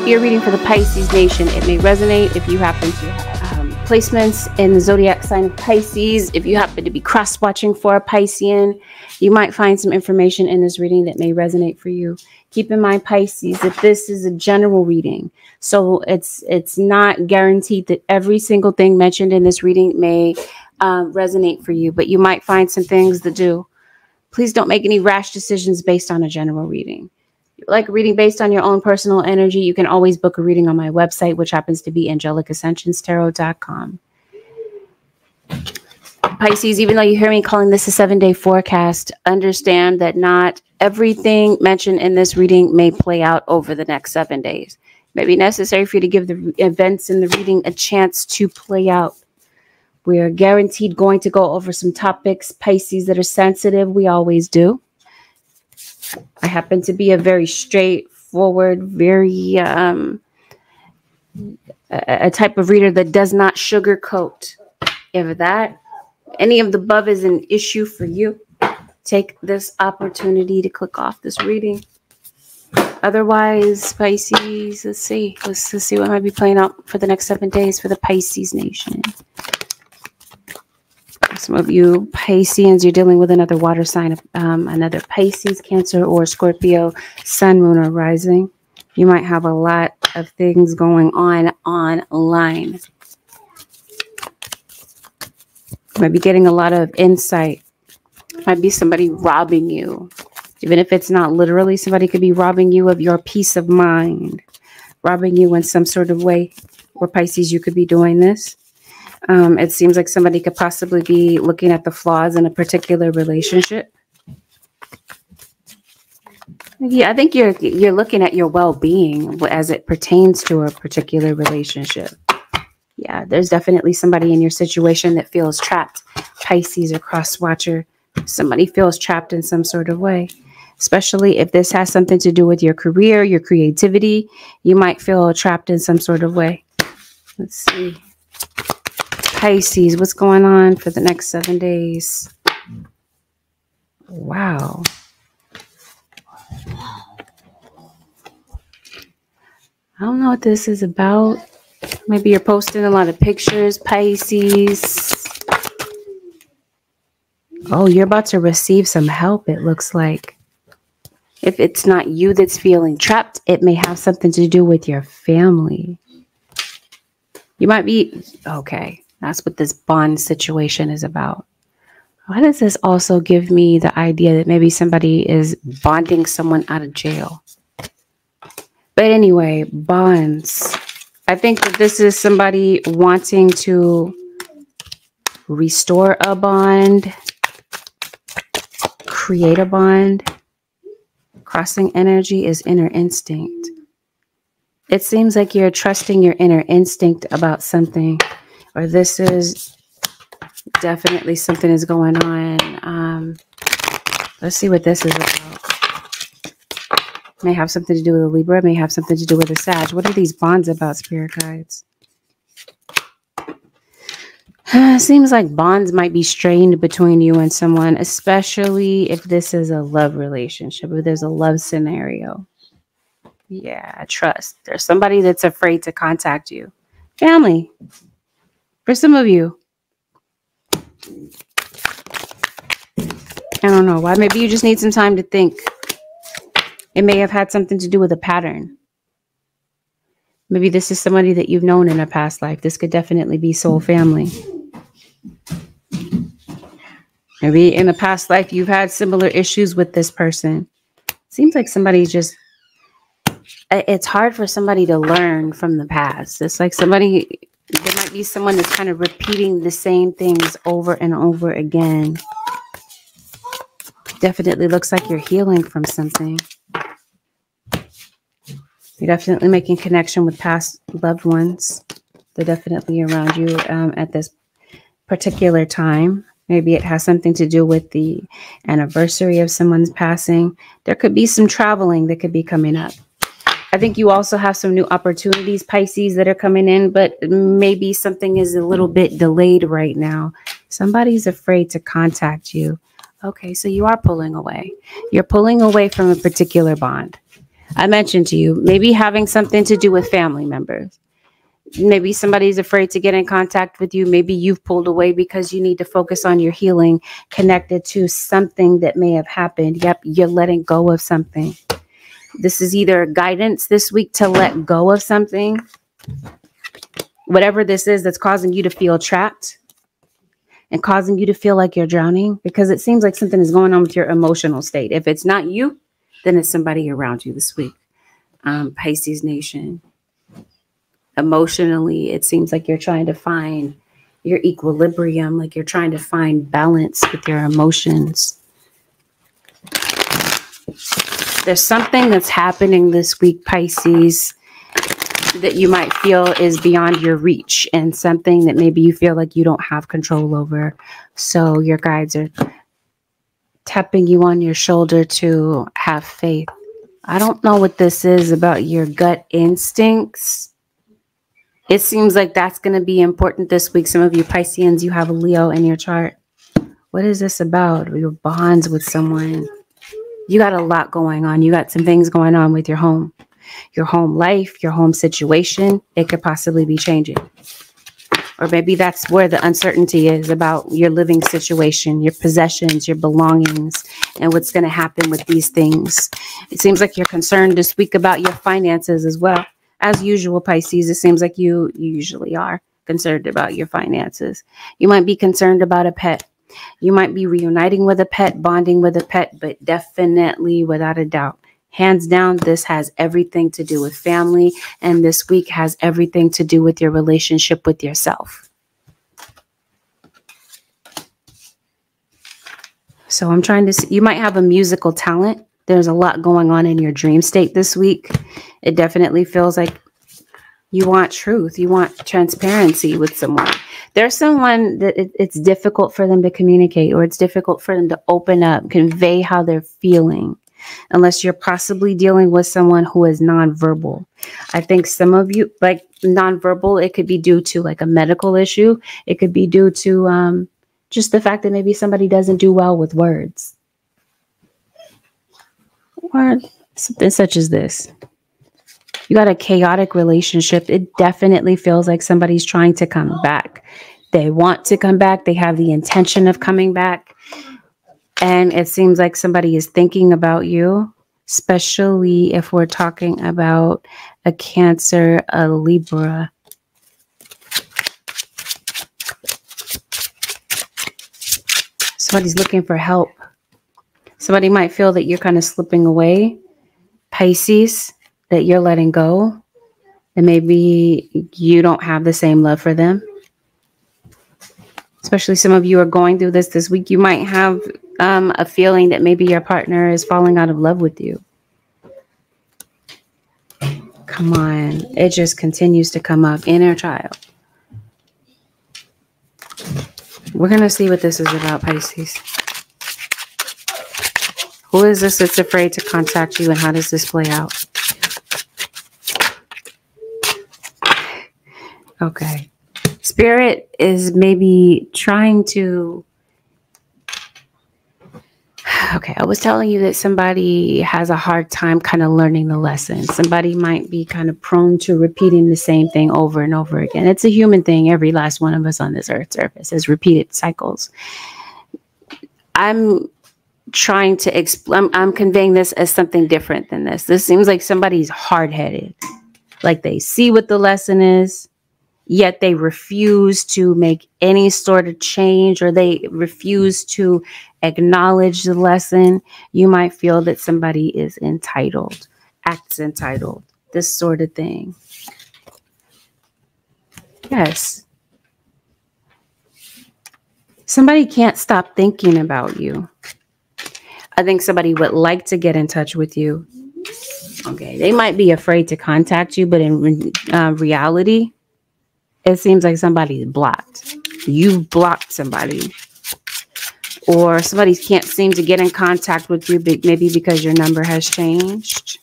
be a reading for the Pisces nation. It may resonate if you happen to have placements in the zodiac sign of Pisces. If you happen to be cross-watching for a Piscean, you might find some information in this reading that may resonate for you. Keep in mind, Pisces, that this is a general reading. So it's not guaranteed that every single thing mentioned in this reading may resonate for you, but you might find some things that do. Please don't make any rash decisions based on a general reading. If you like a reading based on your own personal energy, you can always book a reading on my website, which happens to be angelicaascensionstarot.com. Pisces, even though you hear me calling this a 7-day forecast, understand that not everything mentioned in this reading may play out over the next 7 days. It may be necessary for you to give the events in the reading a chance to play out. We're guaranteed going to go over some topics, Pisces, that are sensitive. We always do. I happen to be a very straightforward, very a type of reader that does not sugarcoat. If that, any of the above is an issue for you, take this opportunity to click off this reading. Otherwise, Pisces, let's see what might be playing out for the next 7 days for the Pisces nation. Some of you Pisceans, you're dealing with another water sign, another Pisces, Cancer, or Scorpio, Sun, Moon, or Rising. You might have a lot of things going on online. You might be getting a lot of insight. Might be somebody robbing you. Even if it's not literally, somebody could be robbing you of your peace of mind, robbing you in some sort of way. Or Pisces, you could be doing this. It seems like somebody could possibly be looking at the flaws in a particular relationship. Yeah, I think you're looking at your well-being as it pertains to a particular relationship. Yeah, there's definitely somebody in your situation that feels trapped. Pisces or cross-watcher. Somebody feels trapped in some sort of way. Especially if this has something to do with your career, your creativity. You might feel trapped in some sort of way. Let's see. Pisces, what's going on for the next 7 days? Wow. I don't know what this is about. Maybe you're posting a lot of pictures, Pisces. Oh, you're about to receive some help, it looks like. If it's not you that's feeling trapped, it may have something to do with your family. You might be, okay. That's what this bond situation is about. Why does this also give me the idea that maybe somebody is bonding someone out of jail? But anyway, bonds. I think that this is somebody wanting to restore a bond, create a bond. Crossing energy is inner instinct. It seems like you're trusting your inner instinct about something. Or this is definitely something is going on. Let's see what this is about. May have something to do with a Libra. May have something to do with a Sag. What are these bonds about, spirit guides? Seems like bonds might be strained between you and someone, especially if this is a love relationship, if there's a love scenario. Yeah, trust. There's somebody that's afraid to contact you. Family. For some of you, I don't know why. Maybe you just need some time to think. It may have had something to do with a pattern. Maybe this is somebody that you've known in a past life. This could definitely be soul family. Maybe in a past life, you've had similar issues with this person. Seems like somebody's just, it's hard for somebody to learn from the past. It's like somebody... There might be someone that's kind of repeating the same things over and over again. Definitely looks like you're healing from something. You're definitely making connection with past loved ones. They're definitely around you at this particular time. Maybe it has something to do with the anniversary of someone's passing. There could be some traveling that could be coming up. I think you also have some new opportunities, Pisces, that are coming in, but maybe something is a little bit delayed right now. Somebody's afraid to contact you. Okay, so you are pulling away. You're pulling away from a particular bond. I mentioned to you, maybe having something to do with family members. Maybe somebody's afraid to get in contact with you. Maybe you've pulled away because you need to focus on your healing connected to something that may have happened. Yep, you're letting go of something. This is either guidance this week to let go of something, whatever this is that's causing you to feel trapped and causing you to feel like you're drowning, because it seems like something is going on with your emotional state. If it's not you, then it's somebody around you this week. Pisces Nation. Emotionally, it seems like you're trying to find your equilibrium, like you're trying to find balance with your emotions. There's something that's happening this week, Pisces, that you might feel is beyond your reach, and something that maybe you feel like you don't have control over. So your guides are tapping you on your shoulder to have faith. I don't know what this is about your gut instincts. It seems like that's going to be important this week. Some of you Pisceans, you have a Leo in your chart. What is this about? Your bonds with someone. You got a lot going on. You got some things going on with your home life, your home situation. It could possibly be changing. Or maybe that's where the uncertainty is about your living situation, your possessions, your belongings, and what's going to happen with these things. It seems like you're concerned this week about your finances as well. As usual, Pisces, it seems like you usually are concerned about your finances. You might be concerned about a pet. You might be reuniting with a pet, bonding with a pet, but definitely, without a doubt, hands down, this has everything to do with family, and this week has everything to do with your relationship with yourself. So I'm trying to see, you might have a musical talent. There's a lot going on in your dream state this week. It definitely feels like you want truth. You want transparency with someone. There's someone that it's difficult for them to communicate, or it's difficult for them to open up, convey how they're feeling, unless you're possibly dealing with someone who is nonverbal. I think some of you, like nonverbal, it could be due to like a medical issue. It could be due to just the fact that maybe somebody doesn't do well with words. Or something such as this. You got a chaotic relationship. It definitely feels like somebody's trying to come back. They want to come back. They have the intention of coming back. And it seems like somebody is thinking about you, especially if we're talking about a Cancer, a Libra. Somebody's looking for help. Somebody might feel that you're kind of slipping away, Pisces, that you're letting go, and maybe you don't have the same love for them. Especially some of you are going through this week. You might have a feeling that maybe your partner is falling out of love with you. Come on. It just continues to come up. Inner child. We're going to see what this is about, Pisces. Who is this that's afraid to contact you, and how does this play out? Okay. Spirit is maybe trying to... Okay, I was telling you that somebody has a hard time kind of learning the lesson. Somebody might be kind of prone to repeating the same thing over and over again. It's a human thing. Every last one of us on this earth surface has repeated cycles. I'm trying to explain, I'm conveying this as something different than this. This seems like somebody's hard-headed. Like they see what the lesson is, yet they refuse to make any sort of change, or they refuse to acknowledge the lesson. You might feel that somebody is entitled, acts entitled, this sort of thing. Yes. Somebody can't stop thinking about you. I think somebody would like to get in touch with you. Okay, they might be afraid to contact you, but in reality, it seems like somebody's blocked. You've blocked somebody. Or somebody can't seem to get in contact with you, maybe because your number has changed.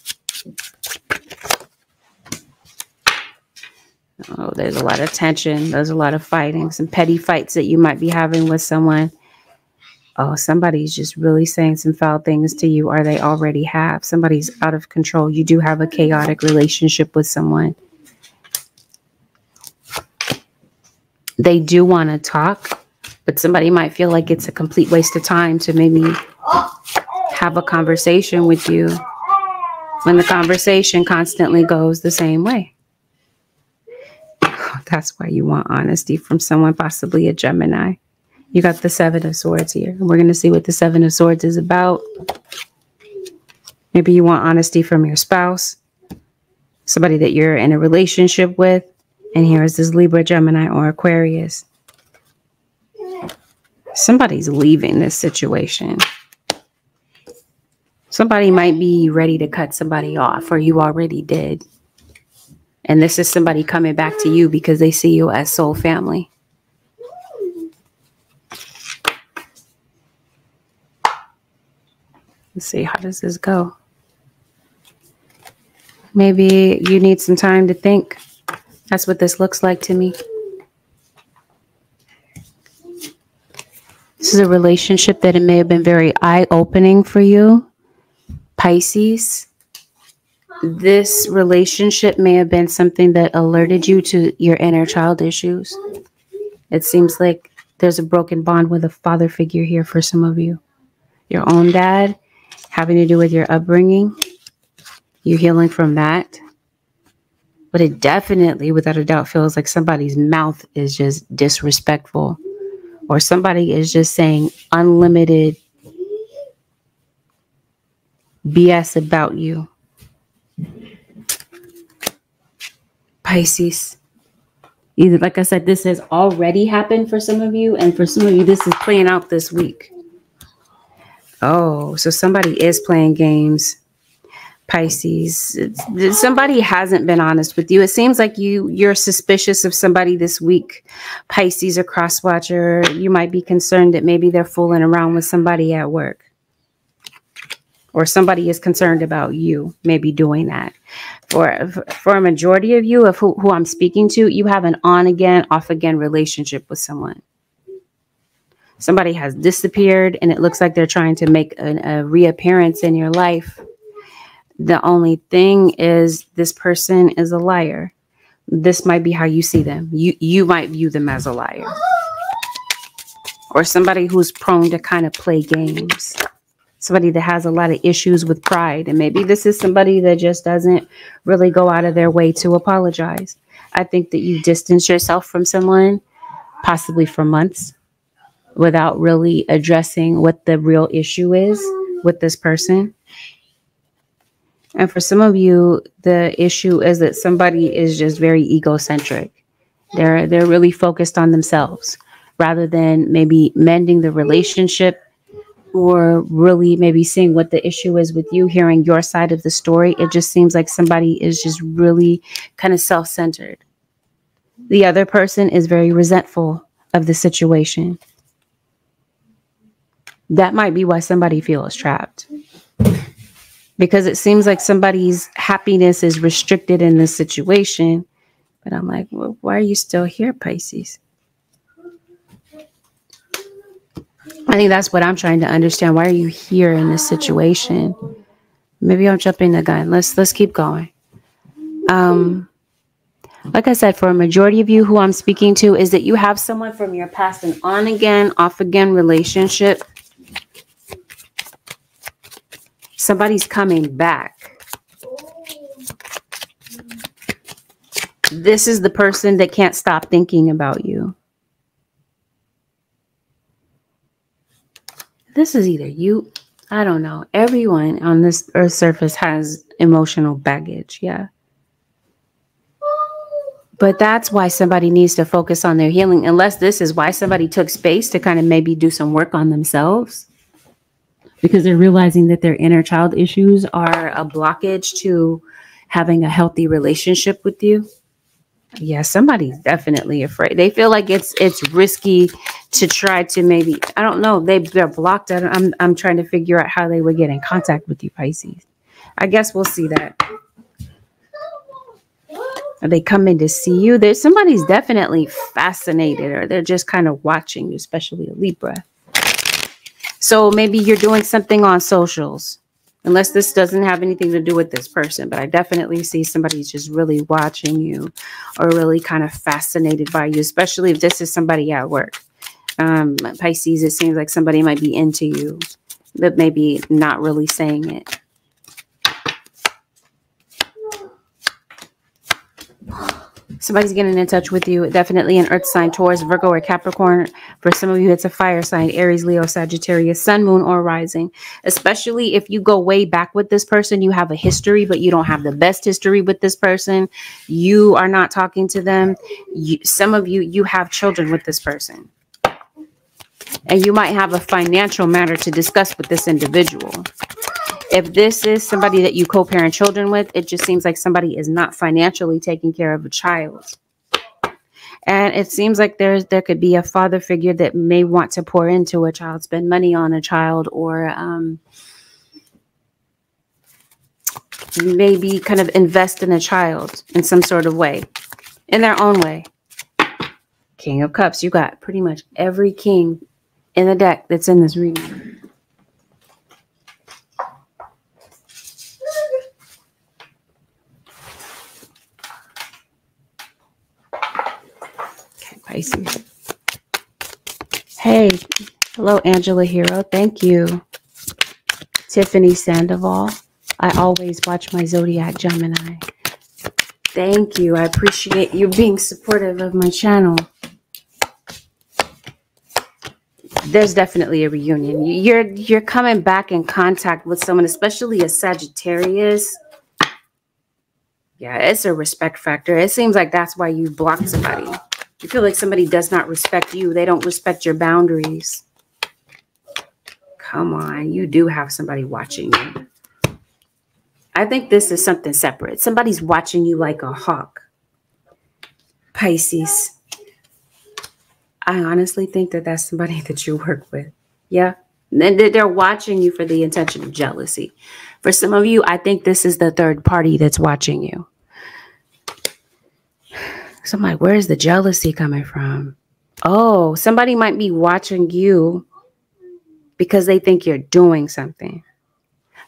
Oh, there's a lot of tension. There's a lot of fighting. Some petty fights that you might be having with someone. Oh, somebody's just really saying some foul things to you, or they already have. Somebody's out of control. You do have a chaotic relationship with someone. They do want to talk, but somebody might feel like it's a complete waste of time to maybe have a conversation with you when the conversation constantly goes the same way. That's why you want honesty from someone, possibly a Gemini. You got the Seven of Swords here. And we're going to see what the Seven of Swords is about. Maybe you want honesty from your spouse, somebody that you're in a relationship with. And here is this Libra, Gemini, or Aquarius. Somebody's leaving this situation. Somebody might be ready to cut somebody off, or you already did. And this is somebody coming back to you because they see you as soul family. Let's see, how does this go? Maybe you need some time to think. That's what this looks like to me. This is a relationship that it may have been very eye-opening for you, Pisces. This relationship may have been something that alerted you to your inner child issues. It seems like there's a broken bond with a father figure here for some of you. Your own dad, having to do with your upbringing. You're healing from that. But it definitely, without a doubt, feels like somebody's mouth is just disrespectful. Or somebody is just saying unlimited BS about you. Pisces. Either, like I said, this has already happened for some of you. And for some of you, this is playing out this week. Oh, so somebody is playing games. Pisces, somebody hasn't been honest with you. It seems like you're suspicious of somebody this week. Pisces or cross-watcher, you might be concerned that maybe they're fooling around with somebody at work. Or somebody is concerned about you maybe doing that. For a majority of you, of who I'm speaking to, you have an on-again, off-again relationship with someone. Somebody has disappeared and it looks like they're trying to make a reappearance in your life. The only thing is this person is a liar. This might be how you see them. You might view them as a liar. Or somebody who's prone to kind of play games. Somebody that has a lot of issues with pride. And maybe this is somebody that just doesn't really go out of their way to apologize. I think that you distance yourself from someone, possibly for months, without really addressing what the real issue is with this person. And for some of you, the issue is that somebody is just very egocentric. They're really focused on themselves rather than maybe mending the relationship or really maybe seeing what the issue is with you, hearing your side of the story. It just seems like somebody is just really kind of self-centered. The other person is very resentful of the situation. That might be why somebody feels trapped. Because it seems like somebody's happiness is restricted in this situation. But I'm like, well, why are you still here, Pisces? I think that's what I'm trying to understand. Why are you here in this situation? Maybe I'm jumping the gun. Let's keep going. Like I said, for a majority of you, who I'm speaking to is that you have someone from your past, an on again, off again relationship. Somebody's coming back. This is the person that can't stop thinking about you. This is either you, I don't know. Everyone on this earth surface has emotional baggage, yeah. But that's why somebody needs to focus on their healing, unless this is why somebody took space to kind of maybe do some work on themselves. Because they're realizing that their inner child issues are a blockage to having a healthy relationship with you. Yeah, somebody's definitely afraid. They feel like it's risky to try to maybe, I don't know, they're blocked. I'm trying to figure out how they would get in contact with you, Pisces. I guess we'll see that. Are they coming to see you? Somebody's definitely fascinated, or they're just kind of watching you, especially a Libra. So maybe you're doing something on socials, unless this doesn't have anything to do with this person. But I definitely see somebody's just really watching you or really kind of fascinated by you, especially if this is somebody at work. Pisces, it seems like somebody might be into you, but maybe not really saying it. Somebody's getting in touch with you. Definitely an earth sign, Taurus, Virgo, or Capricorn. For some of you, it's a fire sign, Aries, Leo, Sagittarius, sun, moon, or rising. Especially if you go way back with this person, you have a history, but you don't have the best history with this person. You are not talking to them. Some of you, you have children with this person. And you might have a financial matter to discuss with this individual. If this is somebody that you co-parent children with, it just seems like somebody is not financially taking care of a child. And it seems like there could be a father figure that may want to pour into a child, spend money on a child, or maybe kind of invest in a child in some sort of way, in their own way. King of Cups. You got pretty much every king in the deck that's in this reading. Pisces. Hey, hello, Angela Hero. Thank you. Tiffany Sandoval. I always watch my Zodiac Gemini. Thank you. I appreciate you being supportive of my channel. There's definitely a reunion. You're coming back in contact with someone, especially a Sagittarius. Yeah, it's a respect factor. It seems like that's why you blocked somebody. You feel like somebody does not respect you. They don't respect your boundaries. Come on. You do have somebody watching you. I think this is something separate. Somebody's watching you like a hawk. Pisces. I honestly think that that's somebody that you work with. Yeah. And they're watching you for the intention of jealousy. For some of you, I think this is the third party that's watching you. So I'm like, where's the jealousy coming from? Oh, somebody might be watching you because they think you're doing something.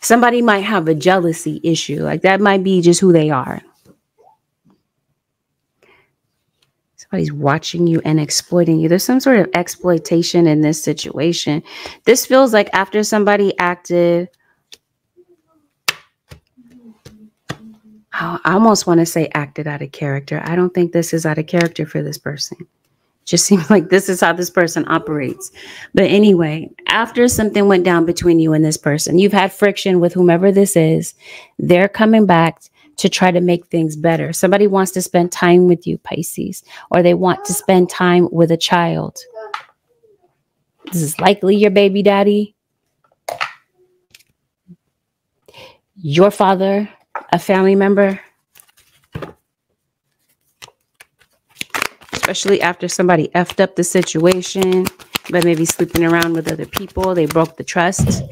Somebody might have a jealousy issue. Like that might be just who they are. Somebody's watching you and exploiting you. There's some sort of exploitation in this situation. This feels like after somebody acted, I almost want to say acted out of character. I don't think this is out of character for this person. Just seems like this is how this person operates. But anyway, after something went down between you and this person, you've had friction with whomever this is. They're coming back to try to make things better. Somebody wants to spend time with you, Pisces, or they want to spend time with a child. This is likely your baby daddy, your father, a family member. Especially after somebody effed up the situation, but maybe sleeping around with other people. They broke the trust.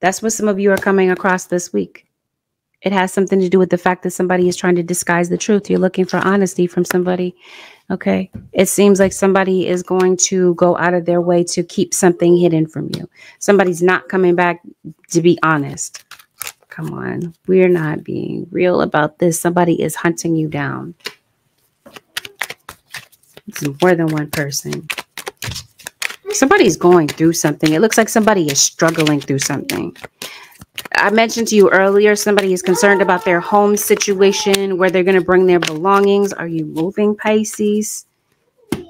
That's what some of you are coming across this week. It has something to do with the fact that somebody is trying to disguise the truth. You're looking for honesty from somebody. Okay. It seems like somebody is going to go out of their way to keep something hidden from you. Somebody's not coming back to be honest. Come on. We're not being real about this. Somebody is hunting you down. It's more than one person. Somebody's going through something. It looks like somebody is struggling through something. I mentioned to you earlier, somebody is concerned about their home situation, where they're going to bring their belongings. Are you moving, Pisces?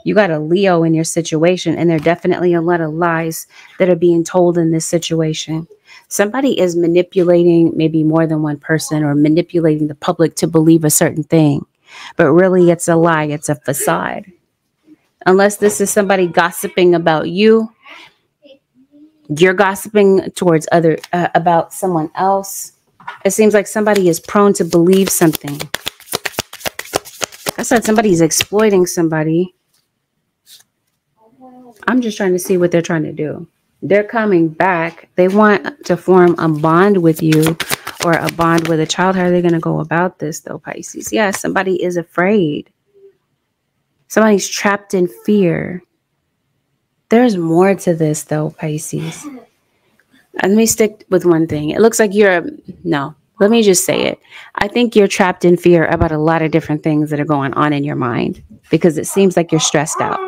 You got a Leo in your situation, and there are definitely a lot of lies that are being told in this situation. Somebody is manipulating maybe more than one person, or manipulating the public to believe a certain thing. But really, it's a lie. It's a facade. Unless this is somebody gossiping about you, you're gossiping towards about someone else. It seems like somebody is prone to believe something. I said somebody's exploiting somebody. I'm just trying to see what they're trying to do. They're coming back. They want to form a bond with you, or a bond with a child. How are they going to go about this, though, Pisces? Yeah, somebody is afraid. Somebody's trapped in fear. There's more to this, though, Pisces. Let me stick with one thing. It looks like no, let me just say it. I think you're trapped in fear about a lot of different things that are going on in your mind because it seems like you're stressed out.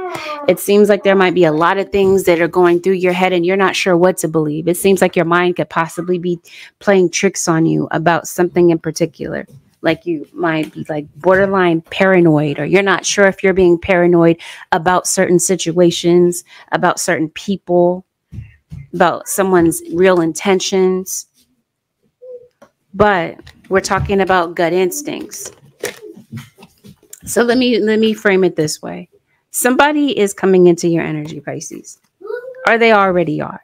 It seems like there might be a lot of things that are going through your head and you're not sure what to believe. It seems like your mind could possibly be playing tricks on you about something in particular. Like you might be like borderline paranoid, or you're not sure if you're being paranoid about certain situations, about certain people, about someone's real intentions. But we're talking about gut instincts. So let me frame it this way. Somebody is coming into your energy, Pisces, or they already are.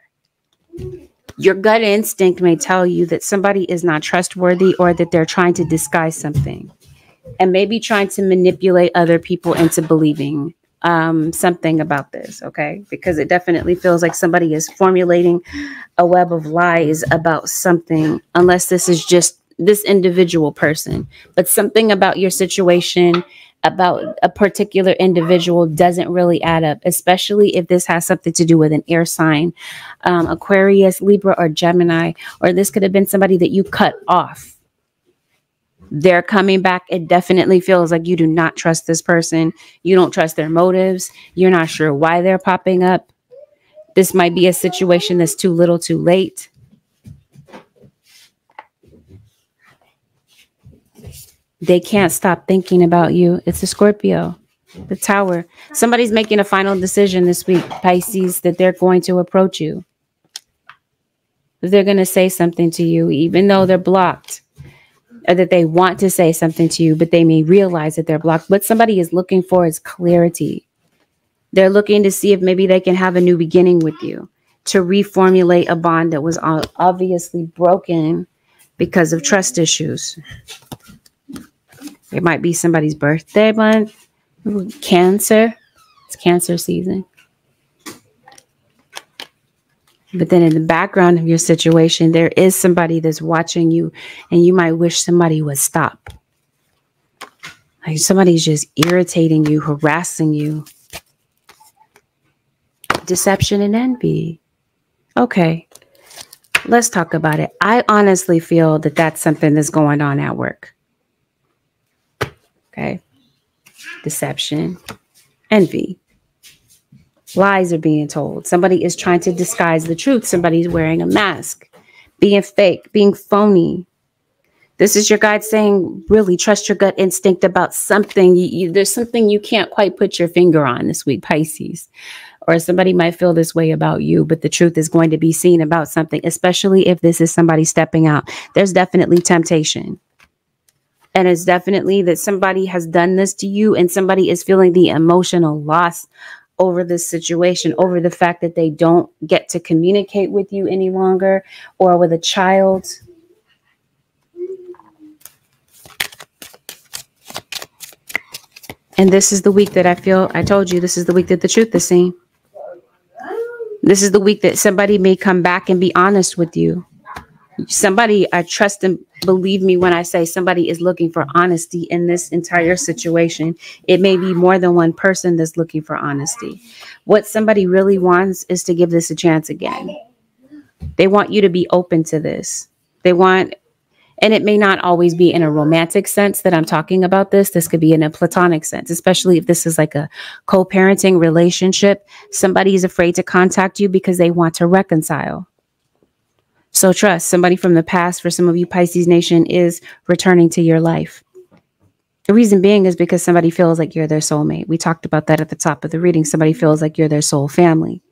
Your gut instinct may tell you that somebody is not trustworthy, or that they're trying to disguise something and maybe trying to manipulate other people into believing something about this, okay? Because it definitely feels like somebody is formulating a web of lies about something, unless this is just this individual person. But something about your situation, about a particular individual, doesn't really add up, especially if this has something to do with an air sign, Aquarius, Libra, or Gemini, or this could have been somebody that you cut off. They're coming back. It definitely feels like you do not trust this person. You don't trust their motives. You're not sure why they're popping up. This might be a situation that's too little too late. They can't stop thinking about you. It's a Scorpio, the Tower. Somebody's making a final decision this week, Pisces, that they're going to approach you. They're going to say something to you, even though they're blocked. Or that they want to say something to you, but they may realize that they're blocked. What somebody is looking for is clarity. They're looking to see if maybe they can have a new beginning with you, to reformulate a bond that was obviously broken because of trust issues. It might be somebody's birthday month. Cancer. It's Cancer season. But then in the background of your situation, there is somebody that's watching you, and you might wish somebody would stop. Like somebody's just irritating you, harassing you. Deception and envy. Okay, let's talk about it. I honestly feel that that's something that's going on at work. Okay. Deception, envy. Lies are being told. Somebody is trying to disguise the truth. Somebody's wearing a mask, being fake, being phony. This is your guide saying, really trust your gut instinct about something. There's something you can't quite put your finger on this week, Pisces. Or somebody might feel this way about you, but the truth is going to be seen about something, especially if this is somebody stepping out. There's definitely temptation. And it's definitely that somebody has done this to you, and somebody is feeling the emotional loss over this situation, over the fact that they don't get to communicate with you any longer, or with a child. And this is the week that I told you, this is the week that the truth is seen. This is the week that somebody may come back and be honest with you. Somebody, I trust and believe me when I say somebody is looking for honesty in this entire situation. It may be more than one person that's looking for honesty. What somebody really wants is to give this a chance again. They want you to be open to this. They want, and it may not always be in a romantic sense that I'm talking about this. This could be in a platonic sense, especially if this is like a co-parenting relationship. Somebody is afraid to contact you because they want to reconcile. So trust, somebody from the past, for some of you Pisces Nation, is returning to your life. The reason being is because somebody feels like you're their soulmate. We talked about that at the top of the reading. Somebody feels like you're their soul family.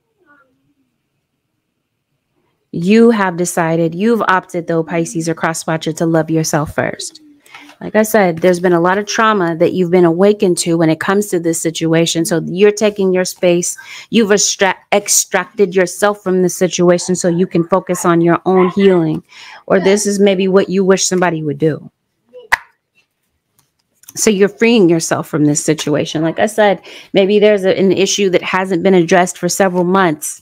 You have decided, you've opted though, Pisces or cross-watcher, to love yourself first. Like I said, there's been a lot of trauma that you've been awakened to when it comes to this situation. So you're taking your space. You've extracted yourself from the situation so you can focus on your own healing. Or this is maybe what you wish somebody would do. So you're freeing yourself from this situation. Like I said, maybe there's an issue that hasn't been addressed for several months.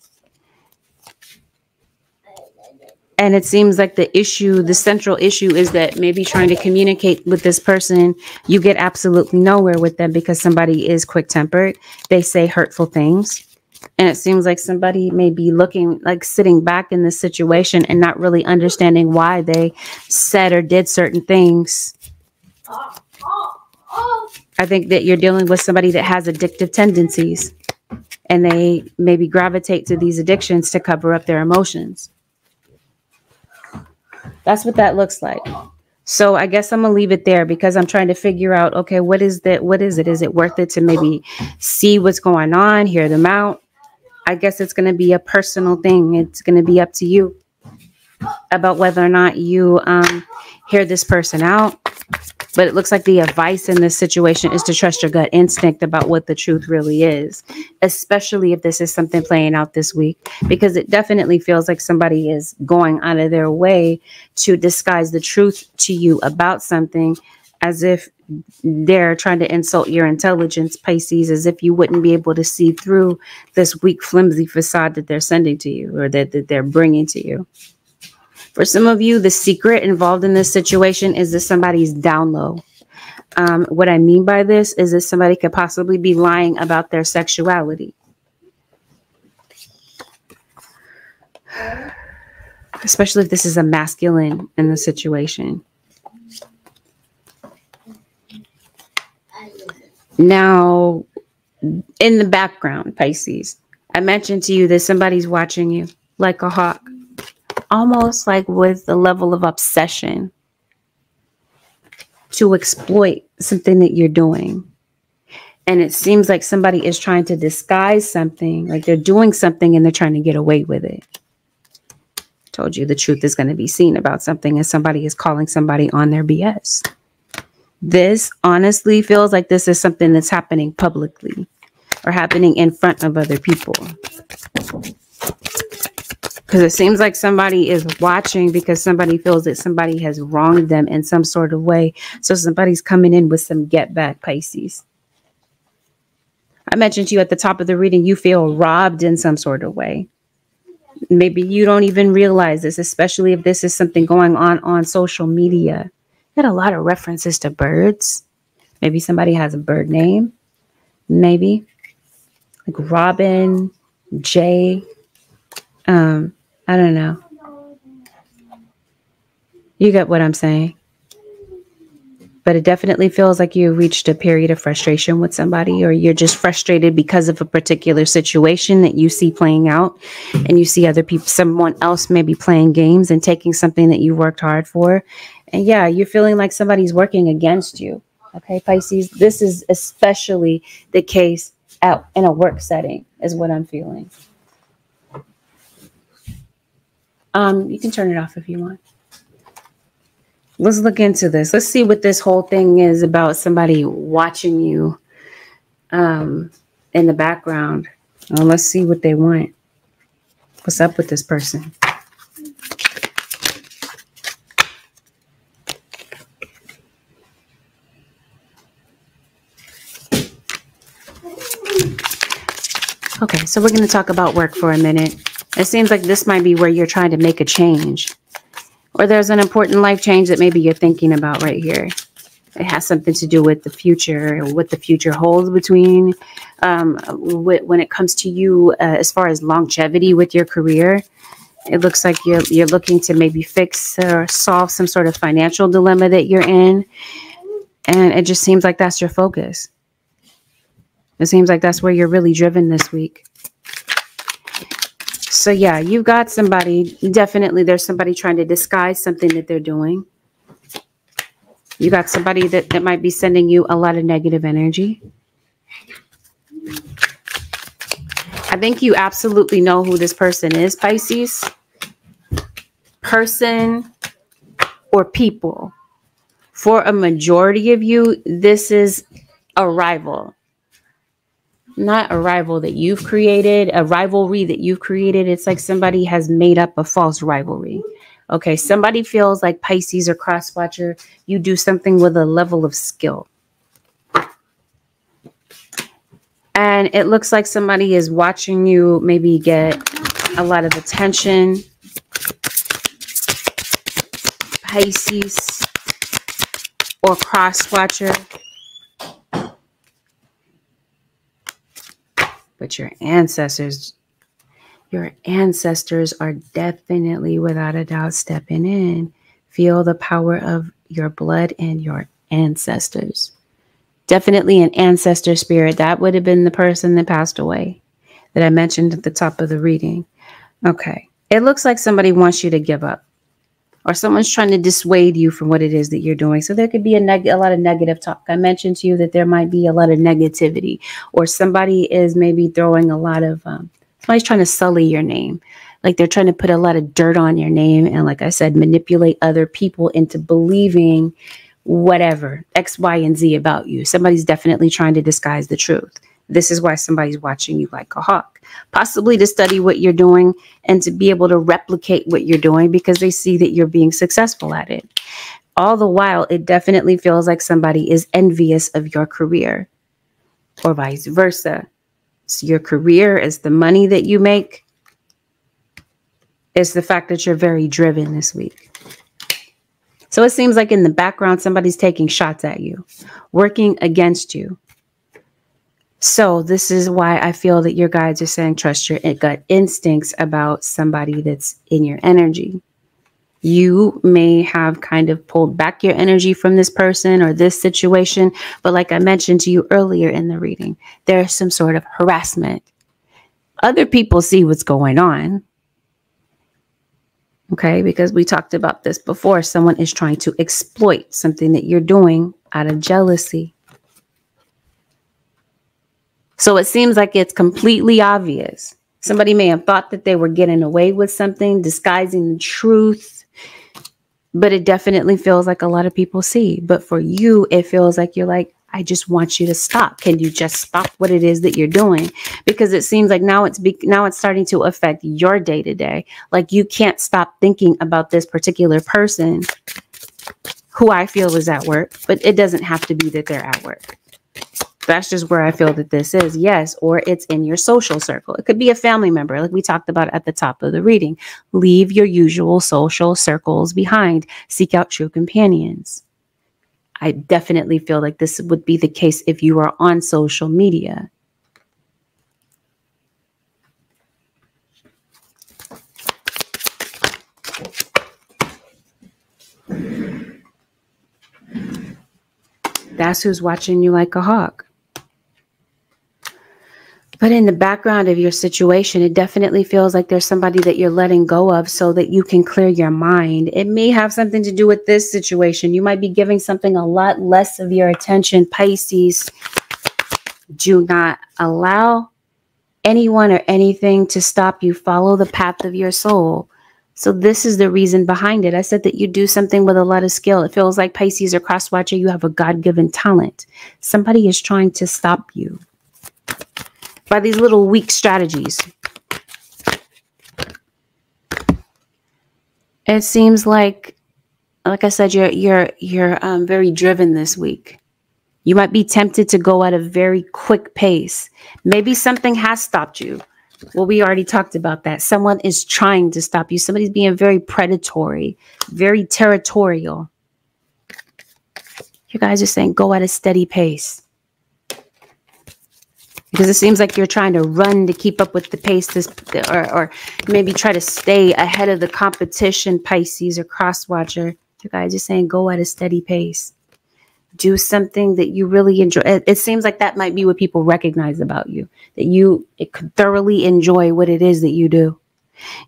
And it seems like the central issue is that maybe trying to communicate with this person, you get absolutely nowhere with them because somebody is quick-tempered. They say hurtful things. And it seems like somebody may be looking, like sitting back in this situation and not really understanding why they said or did certain things. I think that you're dealing with somebody that has addictive tendencies, and they maybe gravitate to these addictions to cover up their emotions. That's what that looks like. So I guess I'm gonna leave it there because I'm trying to figure out, okay, what is that? What is it? Is it worth it to maybe see what's going on, hear them out? I guess it's going to be a personal thing. It's going to be up to you about whether or not you hear this person out. But it looks like the advice in this situation is to trust your gut instinct about what the truth really is, especially if this is something playing out this week, because it definitely feels like somebody is going out of their way to disguise the truth to you about something, as if they're trying to insult your intelligence, Pisces, as if you wouldn't be able to see through this weak, flimsy facade that they're sending to you, or that they're bringing to you. For some of you, the secret involved in this situation is that somebody's down low. What I mean by this is that somebody could possibly be lying about their sexuality. Especially if this is a masculine in the situation. Now, in the background, Pisces, I mentioned to you that somebody's watching you like a hawk, almost like with a level of obsession to exploit something that you're doing. And it seems like somebody is trying to disguise something, like they're doing something and they're trying to get away with it. Told you the truth is going to be seen about something, and somebody is calling somebody on their BS. This honestly feels like this is something that's happening publicly or happening in front of other people. Because it seems like somebody is watching because somebody feels that somebody has wronged them in some sort of way. So somebody's coming in with some get back, Pisces. I mentioned to you at the top of the reading, you feel robbed in some sort of way. Maybe you don't even realize this, especially if this is something going on social media. Got a lot of references to birds. Maybe somebody has a bird name. Maybe like Robin, Jay. I don't know. You get what I'm saying. But it definitely feels like you reached a period of frustration with somebody, or you're just frustrated because of a particular situation that you see playing out, and you see other people, someone else maybe playing games and taking something that you worked hard for. And yeah, you're feeling like somebody's working against you. Okay, Pisces, this is especially the case out in a work setting is what I'm feeling. You can turn it off if you want. Let's look into this. Let's see what this whole thing is about, somebody watching you in the background. Let's see what they want. What's up with this person? Okay, so we're going to talk about work for a minute. It seems like this might be where you're trying to make a change, or there's an important life change that maybe you're thinking about right here. It has something to do with the future, or what the future holds between when it comes to you as far as longevity with your career. It looks like you're looking to maybe fix or solve some sort of financial dilemma that you're in. And it just seems like that's your focus. It seems like that's where you're really driven this week. So yeah, you've got somebody, definitely there's somebody trying to disguise something that they're doing. You got somebody that might be sending you a lot of negative energy. I think you absolutely know who this person is, Pisces. Person or people. For a majority of you, this is a rival. Not a rival that you've created, a rivalry that you've created. It's like somebody has made up a false rivalry. Okay, somebody feels like Pisces or cross-watcher, you do something with a level of skill. And it looks like somebody is watching you maybe get a lot of attention. Pisces or cross-watcher. But your ancestors are definitely, without a doubt, stepping in. Feel the power of your blood and your ancestors. Definitely an ancestor spirit. That would have been the person that passed away that I mentioned at the top of the reading. Okay. It looks like somebody wants you to give up, or someone's trying to dissuade you from what it is that you're doing. So there could be a lot of negative talk. I mentioned to you that there might be a lot of negativity, or somebody is maybe throwing a lot of, somebody's trying to sully your name. Like they're trying to put a lot of dirt on your name. And like I said, manipulate other people into believing whatever, X, Y, and Z about you. Somebody's definitely trying to disguise the truth. This is why somebody's watching you like a hawk, possibly to study what you're doing and to be able to replicate what you're doing because they see that you're being successful at it. All the while, it definitely feels like somebody is envious of your career, or vice versa. So your career is the money that you make. It's the fact that you're very driven this week. So it seems like in the background, somebody's taking shots at you, working against you. So this is why I feel that your guides are saying trust your gut instincts about somebody that's in your energy. You may have kind of pulled back your energy from this person or this situation. But like I mentioned to you earlier in the reading, there's some sort of harassment. Other people see what's going on. Okay, because we talked about this before. Someone is trying to exploit something that you're doing out of jealousy. So it seems like it's completely obvious. Somebody may have thought that they were getting away with something, disguising the truth. But it definitely feels like a lot of people see. But for you, it feels like you're like, I just want you to stop. Can you just stop what it is that you're doing? Because it seems like now it's starting to affect your day to day. Like you can't stop thinking about this particular person who I feel is at work, but it doesn't have to be that they're at work. That's just where I feel that this is. Yes. Or it's in your social circle. It could be a family member, like we talked about at the top of the reading. Leave your usual social circles behind. Seek out true companions. I definitely feel like this would be the case if you are on social media. That's who's watching you like a hawk. But in the background of your situation, it definitely feels like there's somebody that you're letting go of so that you can clear your mind. It may have something to do with this situation. You might be giving something a lot less of your attention. Pisces, do not allow anyone or anything to stop you. Follow the path of your soul. So this is the reason behind it. I said that you do something with a lot of skill. It feels like Pisces or cross-watcher, you have a God-given talent. Somebody is trying to stop you by these little weak strategies. It seems like I said, you're very driven this week. You might be tempted to go at a very quick pace. Maybe something has stopped you. Well, we already talked about that. Someone is trying to stop you. Somebody's being very predatory, very territorial. You guys are saying go at a steady pace. Because it seems like you're trying to run to keep up with the pace, or maybe try to stay ahead of the competition, Pisces or cross-watcher. You guys are saying go at a steady pace. Do something that you really enjoy. It seems like that might be what people recognize about you, that you thoroughly enjoy what it is that you do.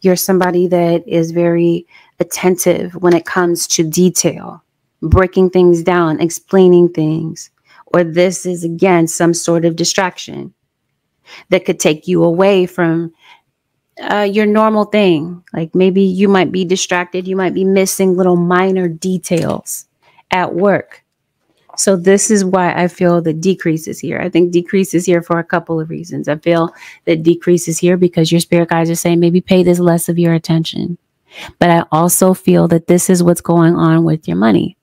You're somebody that is very attentive when it comes to detail, breaking things down, explaining things. Or this is, again, some sort of distraction that could take you away from your normal thing. Like maybe you might be distracted. You might be missing little minor details at work. So this is why I feel that decrease is here. I think decrease is here for a couple of reasons. I feel that decrease is here because your spirit guides are saying maybe pay this less of your attention. But I also feel that this is what's going on with your money.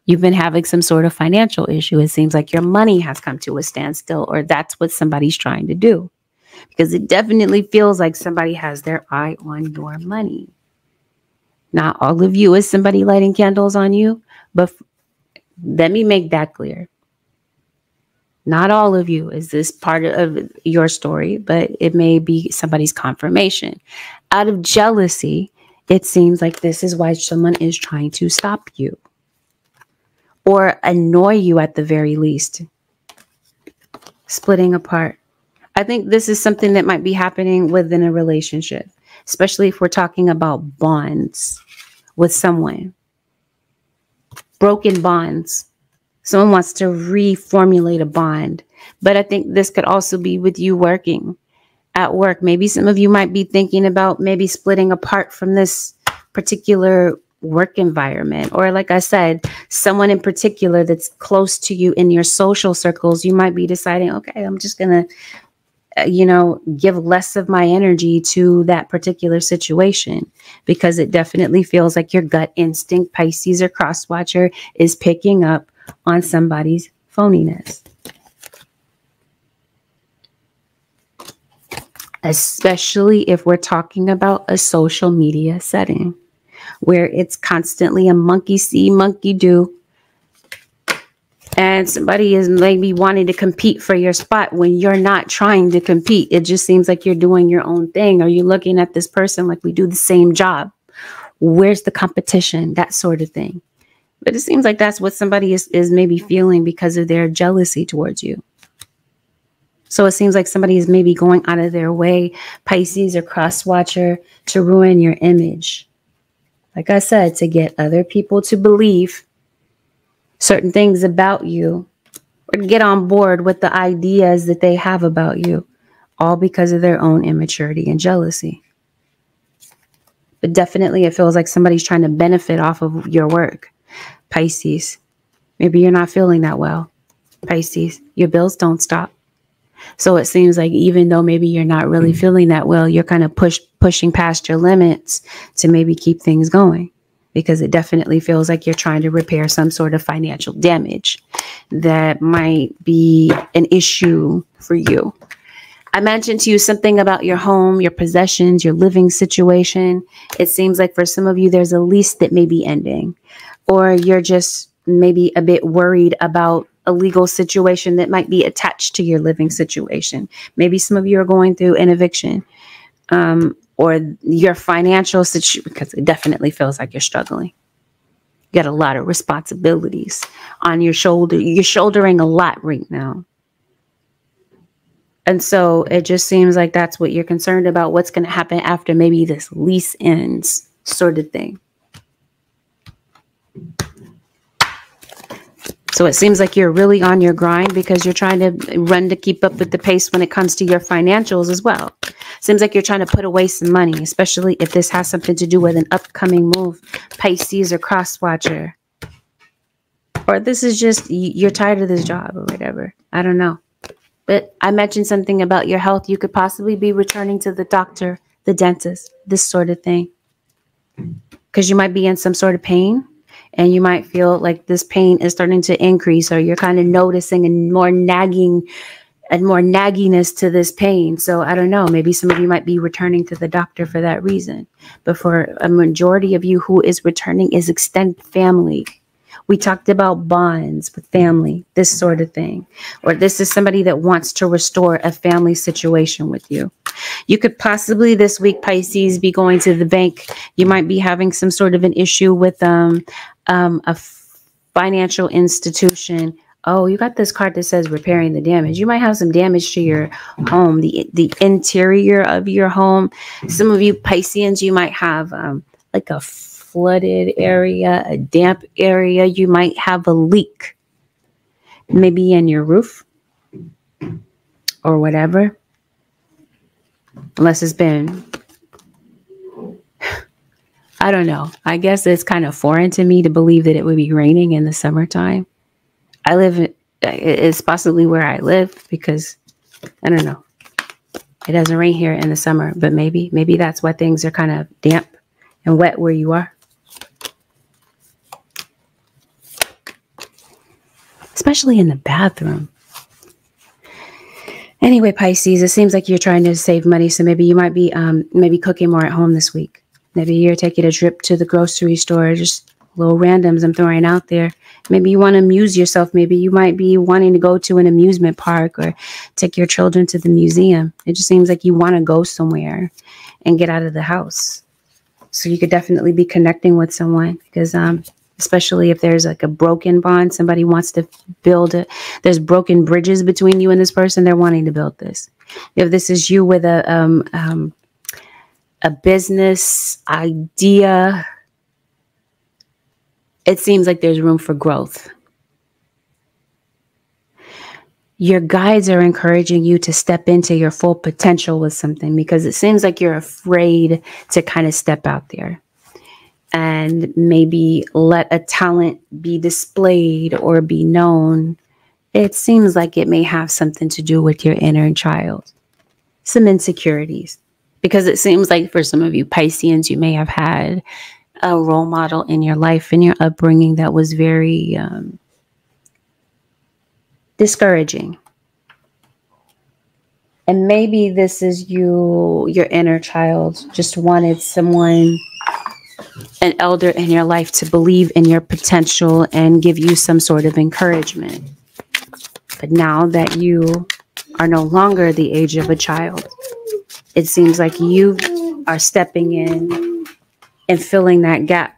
You've been having some sort of financial issue. It seems like your money has come to a standstill, or that's what somebody's trying to do. Because it definitely feels like somebody has their eye on your money. Not all of you is somebody lighting candles on you, but let me make that clear. Not all of you is this part of your story, but it may be somebody's confirmation. Out of jealousy, it seems like this is why someone is trying to stop you or annoy you at the very least. Splitting apart. I think this is something that might be happening within a relationship, especially if we're talking about bonds with someone. Broken bonds. Someone wants to reformulate a bond. But I think this could also be with you working at work. Maybe some of you might be thinking about maybe splitting apart from this particular work environment. Or like I said, someone in particular that's close to you in your social circles, you might be deciding, okay, I'm just going to, give less of my energy to that particular situation, because it definitely feels like your gut instinct, Pisces or cross watcher, is picking up on somebody's phoniness. Especially if we're talking about a social media setting where it's constantly a monkey see, monkey do. And somebody is maybe wanting to compete for your spot when you're not trying to compete. It just seems like you're doing your own thing. Or you're looking at this person like we do the same job. Where's the competition? That sort of thing. But it seems like that's what somebody is maybe feeling because of their jealousy towards you. So it seems like somebody is maybe going out of their way, Pisces or cross watcher, to ruin your image. Like I said, to get other people to believe certain things about you or get on board with the ideas that they have about you, all because of their own immaturity and jealousy. But definitely it feels like somebody's trying to benefit off of your work. Pisces, maybe you're not feeling that well. Pisces, your bills don't stop. So it seems like even though maybe you're not really feeling that well, you're kind of pushing past your limits to maybe keep things going, because it definitely feels like you're trying to repair some sort of financial damage that might be an issue for you. I mentioned to you something about your home, your possessions, your living situation. It seems like for some of you, there's a lease that may be ending, or you're just maybe a bit worried about a legal situation that might be attached to your living situation. Maybe some of you are going through an eviction, or your financial situation, because it definitely feels like you're struggling. You got a lot of responsibilities on your shoulder. You're shouldering a lot right now. And so it just seems like that's what you're concerned about. What's going to happen after maybe this lease ends, sort of thing. So it seems like you're really on your grind because you're trying to run to keep up with the pace when it comes to your financials as well. Seems like you're trying to put away some money, especially if this has something to do with an upcoming move, Pisces or cross watcher. Or this is just, you're tired of this job or whatever. I don't know. But I mentioned something about your health. You could possibly be returning to the doctor, the dentist, this sort of thing. Because you might be in some sort of pain. And you might feel like this pain is starting to increase, or you're kind of noticing and more nagginess to this pain. So I don't know, maybe some of you might be returning to the doctor for that reason. But for a majority of you, who is returning is extended family. We talked about bonds with family, this sort of thing. Or this is somebody that wants to restore a family situation with you. You could possibly this week, Pisces, be going to the bank. You might be having some sort of an issue with a financial institution. Oh, you got this card that says repairing the damage. You might have some damage to your home, the interior of your home. Some of you Pisceans, you might have like a flooded area, a damp area. You might have a leak, maybe in your roof or whatever. Unless it's been, I don't know. I guess it's kind of foreign to me to believe that it would be raining in the summertime. It's possibly where I live, because I don't know. It doesn't rain here in the summer, but maybe that's why things are kind of damp and wet where you are. Especially in the bathroom. Anyway, Pisces, it seems like you're trying to save money. So maybe you might be maybe cooking more at home this week. Maybe you're taking a trip to the grocery store, just little randoms I'm throwing out there. Maybe you want to amuse yourself. Maybe you might be wanting to go to an amusement park or take your children to the museum. It just seems like you want to go somewhere and get out of the house. So you could definitely be connecting with someone because especially if there's like a broken bond, somebody wants to build it. There's broken bridges between you and this person. They're wanting to build this. If this is you with a business idea, it seems like there's room for growth. Your guides are encouraging you to step into your full potential with something because it seems like you're afraid to kind of step out there and maybe let a talent be displayed or be known. It seems like it may have something to do with your inner child, some insecurities, because it seems like for some of you Pisceans, you may have had a role model in your life, in your upbringing that was very discouraging. And maybe this is you, your inner child, just wanted someone, an elder in your life to believe in your potential and give you some sort of encouragement. But now that you are no longer the age of a child, it seems like you are stepping in and filling that gap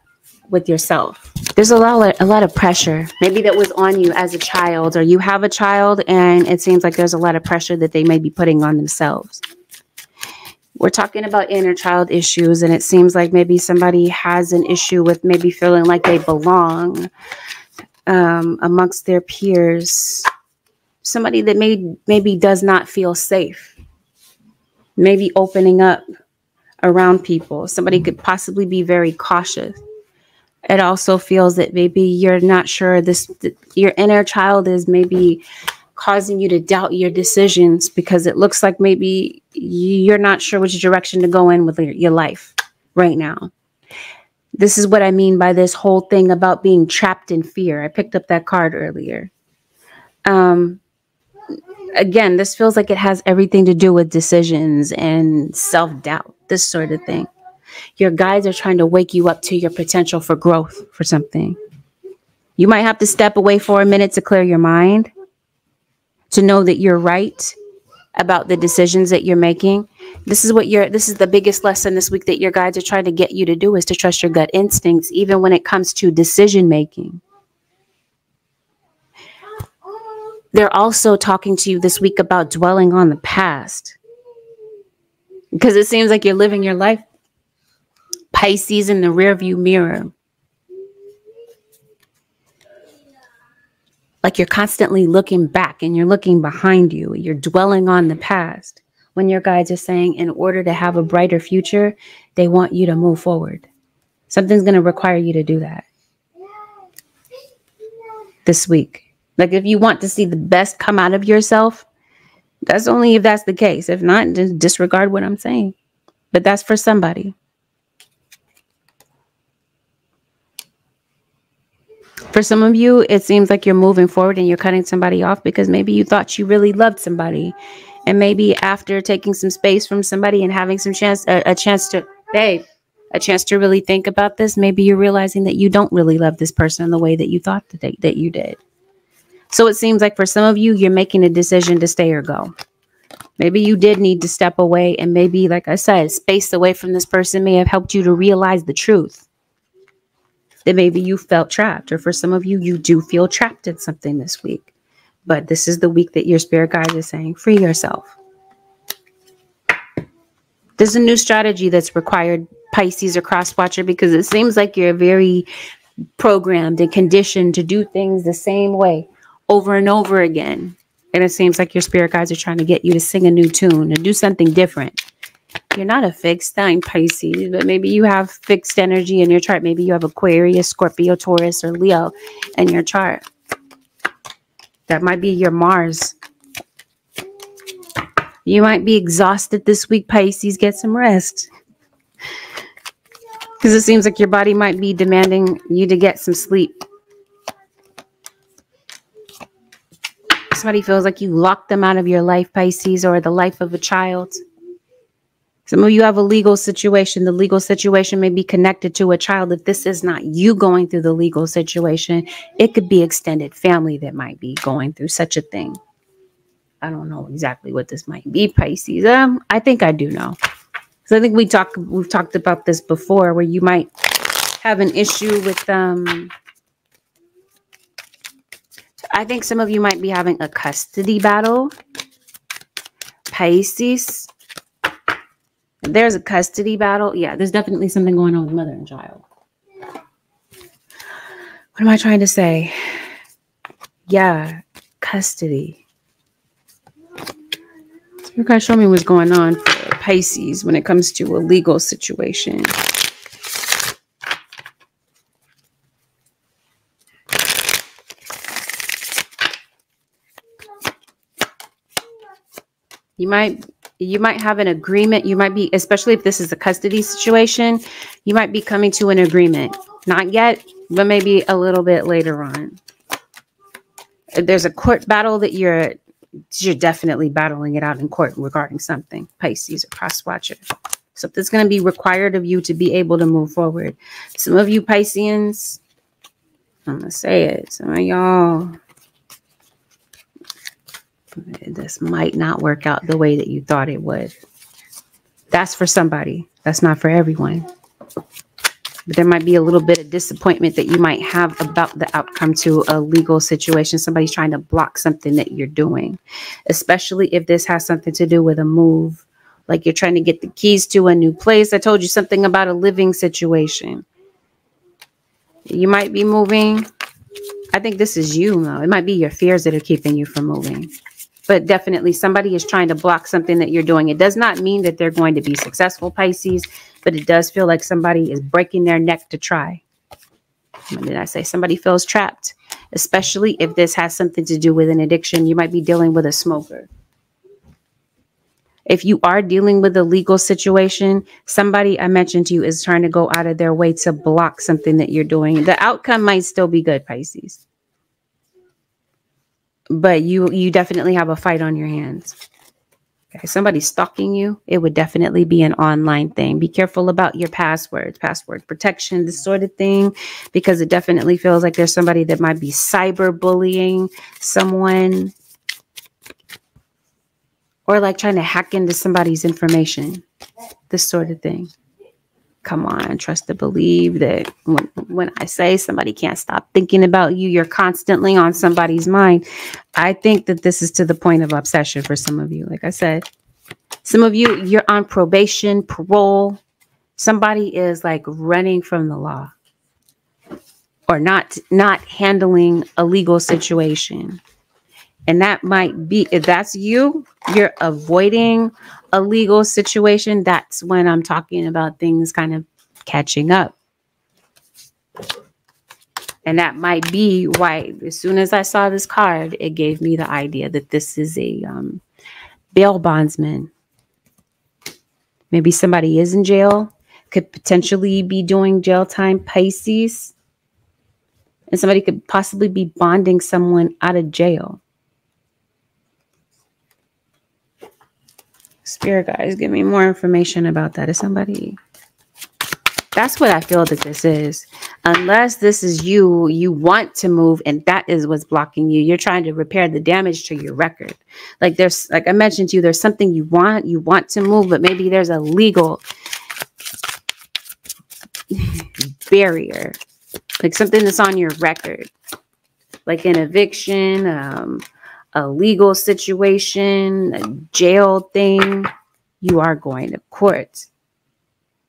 with yourself. There's a lot of pressure. Maybe that was on you as a child, or you have a child and it seems like there's a lot of pressure that they may be putting on themselves. We're talking about inner child issues, and it seems like maybe somebody has an issue with maybe feeling like they belong amongst their peers. Somebody that maybe does not feel safe. Maybe opening up around people. Somebody could possibly be very cautious. It also feels that maybe you're not sure your inner child is maybe causing you to doubt your decisions because it looks like maybe you're not sure which direction to go in with your life right now. This is what I mean by this whole thing about being trapped in fear. I picked up that card earlier. Again, this feels like it has everything to do with decisions and self-doubt, this sort of thing. Your guides are trying to wake you up to your potential for growth for something. You might have to step away for a minute to clear your mind, to know that you're right about the decisions that you're making. This is the biggest lesson this week that your guides are trying to get you to do, is to trust your gut instincts, even when it comes to decision making. They're also talking to you this week about dwelling on the past, because it seems like you're living your life, Pisces, in the rearview mirror. Like you're constantly looking back and you're looking behind you. You're dwelling on the past, when your guides are saying in order to have a brighter future, they want you to move forward. Something's going to require you to do that this week. Like if you want to see the best come out of yourself, that's only if that's the case. If not, just disregard what I'm saying. But that's for somebody. For some of you, it seems like you're moving forward and you're cutting somebody off because maybe you thought you really loved somebody. And maybe after taking some space from somebody and having a chance to really think about this, maybe you're realizing that you don't really love this person in the way that you thought that you did. So it seems like for some of you, you're making a decision to stay or go. Maybe you did need to step away, and maybe, like I said, space away from this person may have helped you to realize the truth. That maybe you felt trapped, or for some of you, you do feel trapped in something this week. But this is the week that your spirit guides are saying, free yourself. There's a new strategy that's required, Pisces or cross-watcher, because it seems like you're very programmed and conditioned to do things the same way over and over again. And it seems like your spirit guides are trying to get you to sing a new tune, to do something different. You're not a fixed sign, Pisces, but maybe you have fixed energy in your chart. Maybe you have Aquarius, Scorpio, Taurus, or Leo in your chart. That might be your Mars. You might be exhausted this week, Pisces. Get some rest. Because it seems like your body might be demanding you to get some sleep. Somebody feels like you locked them out of your life, Pisces, or the life of a child. Some of you have a legal situation. The legal situation may be connected to a child. If this is not you going through the legal situation, it could be extended family that might be going through such a thing. I don't know exactly what this might be, Pisces. I think I do know. So I think we've talked about this before, where you might have an issue with I think some of you might be having a custody battle, Pisces. There's a custody battle. Yeah, there's definitely something going on with mother and child. What am I trying to say? Yeah, custody. So you guys show me what's going on for Pisces when it comes to a legal situation. You might have an agreement. You might be, especially if this is a custody situation, you might be coming to an agreement. Not yet, but maybe a little bit later on. There's a court battle that you're definitely battling it out in court regarding something, Pisces or cross watcher. Something's going to be required of you to be able to move forward. Some of you Pisceans, I'm going to say it, some of y'all, this might not work out the way that you thought it would. That's for somebody. That's not for everyone. But there might be a little bit of disappointment that you might have about the outcome to a legal situation. Somebody's trying to block something that you're doing, especially if this has something to do with a move. Like you're trying to get the keys to a new place. I told you something about a living situation. You might be moving. I think this is you, though. It might be your fears that are keeping you from moving. But definitely somebody is trying to block something that you're doing. It does not mean that they're going to be successful, Pisces, but it does feel like somebody is breaking their neck to try. What did I say? Somebody feels trapped, especially if this has something to do with an addiction. You might be dealing with a smoker. If you are dealing with a legal situation, somebody I mentioned to you is trying to go out of their way to block something that you're doing. The outcome might still be good, Pisces. But you definitely have a fight on your hands. Okay, somebody's stalking you. It would definitely be an online thing. Be careful about your passwords, password protection, this sort of thing, because it definitely feels like there's somebody that might be cyberbullying someone, or like trying to hack into somebody's information, this sort of thing. Come on, trust to believe that when I say somebody can't stop thinking about you, you're constantly on somebody's mind. I think that this is to the point of obsession for some of you. Like I said, some of you, you're on probation, parole. Somebody is like running from the law or not handling a legal situation. And that might be, if that's you, you're avoiding a legal situation. That's when I'm talking about things kind of catching up. And that might be why, as soon as I saw this card, it gave me the idea that this is a bail bondsman. Maybe somebody is in jail, could potentially be doing jail time, Pisces. And somebody could possibly be bonding someone out of jail. Spirit guys, give me more information about that. Is somebody... That's what I feel that this is. Unless this is you want to move and that is what's blocking you. You're trying to repair the damage to your record. Like there's, like I mentioned to you, there's something you want to move, but maybe there's a legal barrier. Like something that's on your record. Like an eviction, a legal situation, a jail thing. You are going to court.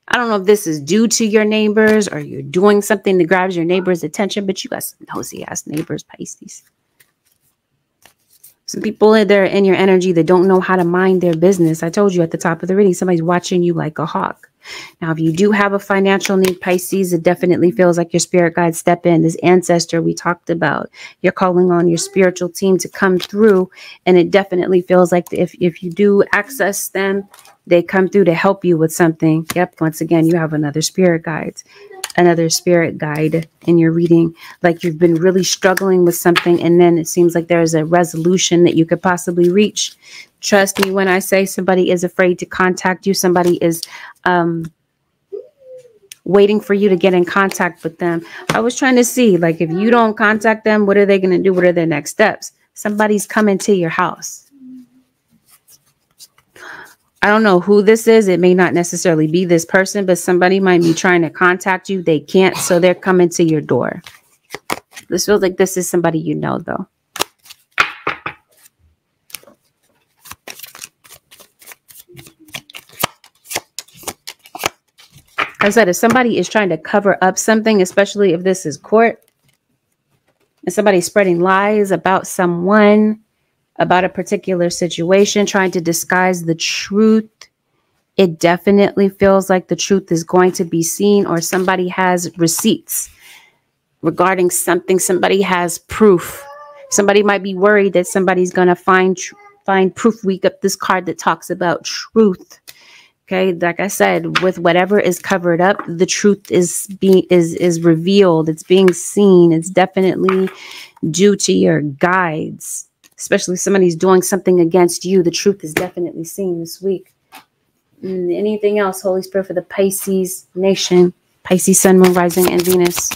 I don't know if this is due to your neighbors or you're doing something that grabs your neighbor's attention, but you got some nosy ass neighbors, Pisces. Some people that are in your energy that don't know how to mind their business. I told you at the top of the reading, somebody's watching you like a hawk. Now, if you do have a financial need, Pisces, it definitely feels like your spirit guides step in. This ancestor we talked about, you're calling on your spiritual team to come through. And it definitely feels like if you do access them, they come through to help you with something. Yep. Once again, you have another spirit guides. another spirit guide in your reading, like you've been really struggling with something, and then it seems like there's a resolution that you could possibly reach. Trust me when I say somebody is afraid to contact you. Somebody is waiting for you to get in contact with them. I was trying to see, like, if you don't contact them, what are they going to do? What are their next steps? Somebody's coming to your house. I don't know who this is. It may not necessarily be this person, but somebody might be trying to contact you. They can't, so they're coming to your door. This feels like this is somebody you know, though. I said, if somebody is trying to cover up something, especially if this is court, and somebody's spreading lies about someone, about a particular situation, trying to disguise the truth, it definitely feels like the truth is going to be seen, or somebody has receipts regarding something. Somebody has proof. Somebody might be worried that somebody's going to find proof. We got this card that talks about truth. Okay, like I said, with whatever is covered up, the truth is revealed. It's being seen. It's definitely due to your guides. Especially if somebody's doing something against you, the truth is definitely seen this week. Anything else, Holy Spirit, for the Pisces nation, Pisces, Sun, Moon, Rising, and Venus.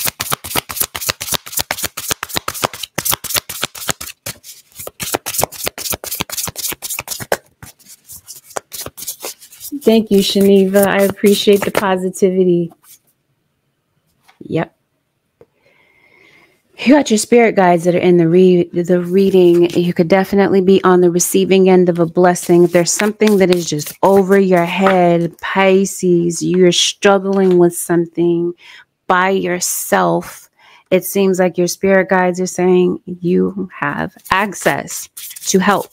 Thank you, Shaniva. I appreciate the positivity. Yep. You got your spirit guides that are in the reading. You could definitely be on the receiving end of a blessing. If there's something that is just over your head, Pisces, you're struggling with something by yourself, it seems like your spirit guides are saying you have access to help.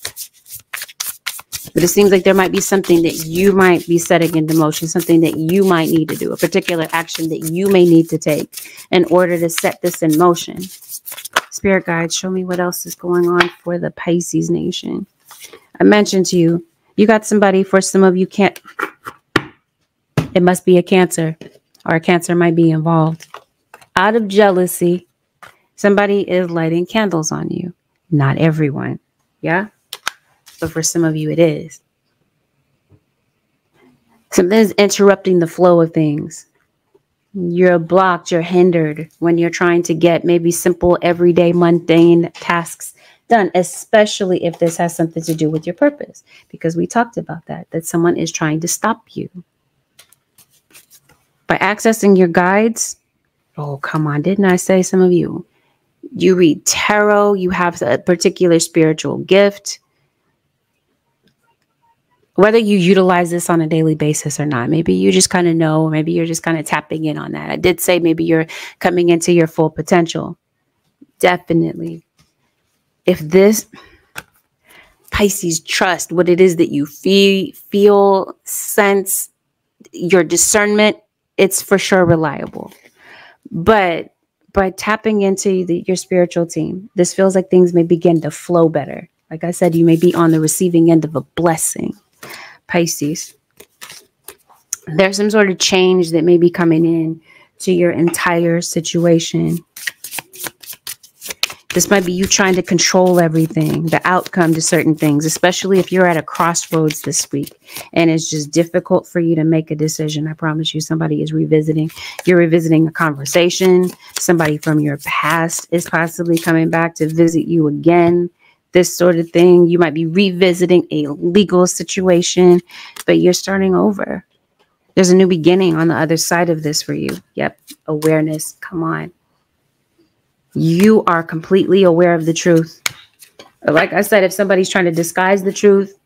But it seems like there might be something that you might be setting into motion, something that you might need to do, a particular action that you may need to take in order to set this in motion. Spirit guides, show me what else is going on for the Pisces nation. I mentioned to you, you got somebody, for some of you can't, it must be a Cancer, or a Cancer might be involved. Out of jealousy, somebody is lighting candles on you. Not everyone. Yeah? But for some of you, it is. Something is interrupting the flow of things. You're blocked, you're hindered when you're trying to get maybe simple, everyday, mundane tasks done, especially if this has something to do with your purpose. Because we talked about that someone is trying to stop you. By accessing your guides, oh, come on, didn't I say some of you? You read tarot, you have a particular spiritual gift. Whether you utilize this on a daily basis or not, maybe you just kind of know, maybe you're just kind of tapping in on that. I did say maybe you're coming into your full potential. Definitely. If this Pisces, trust what it is that you feel, sense, your discernment, it's for sure reliable. But by tapping into your spiritual team, this feels like things may begin to flow better. Like I said, you may be on the receiving end of a blessing. Pisces, there's some sort of change that may be coming in to your entire situation. This might be you trying to control everything, the outcome to certain things, especially if you're at a crossroads this week and it's just difficult for you to make a decision. I promise you, somebody is revisiting. You're revisiting a conversation. Somebody from your past is possibly coming back to visit you again. This sort of thing. You might be revisiting a legal situation, but you're starting over. There's a new beginning on the other side of this for you. Yep. Awareness. Come on. You are completely aware of the truth. Like I said, if somebody's trying to disguise the truth,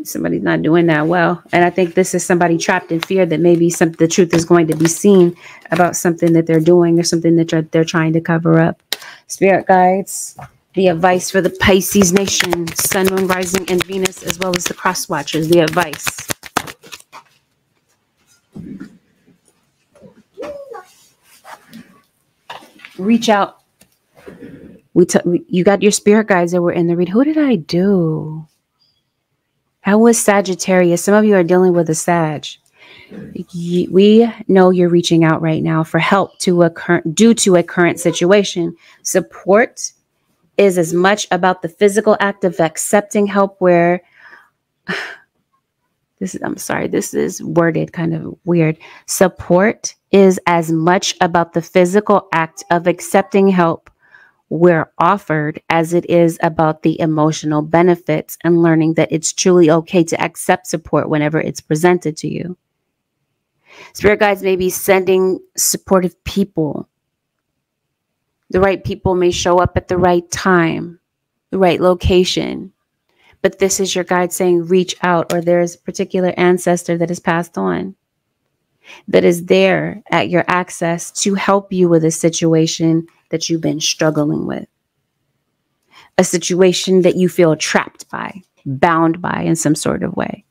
somebody's not doing that well. And I think this is somebody trapped in fear that maybe the truth is going to be seen about something that they're doing or something that they're trying to cover up. Spirit guides, the advice for the Pisces nation, Sun, Moon, Rising, and Venus, as well as the cross watchers, the advice. Reach out. You got your spirit guides that were in the read. Who did I do? That was Sagittarius. Some of you are dealing with a Sag. We know you're reaching out right now for help due to a current situation. Support is as much about the physical act of accepting help where I'm sorry, this is worded kind of weird. Support is as much about the physical act of accepting help where offered as it is about the emotional benefits and learning that it's truly okay to accept support whenever it's presented to you. Spirit guides may be sending supportive people. The right people may show up at the right time, the right location. But this is your guide saying reach out, or there's a particular ancestor that has passed on that is there at your access to help you with a situation that you've been struggling with. A situation that you feel trapped by, bound by in some sort of way.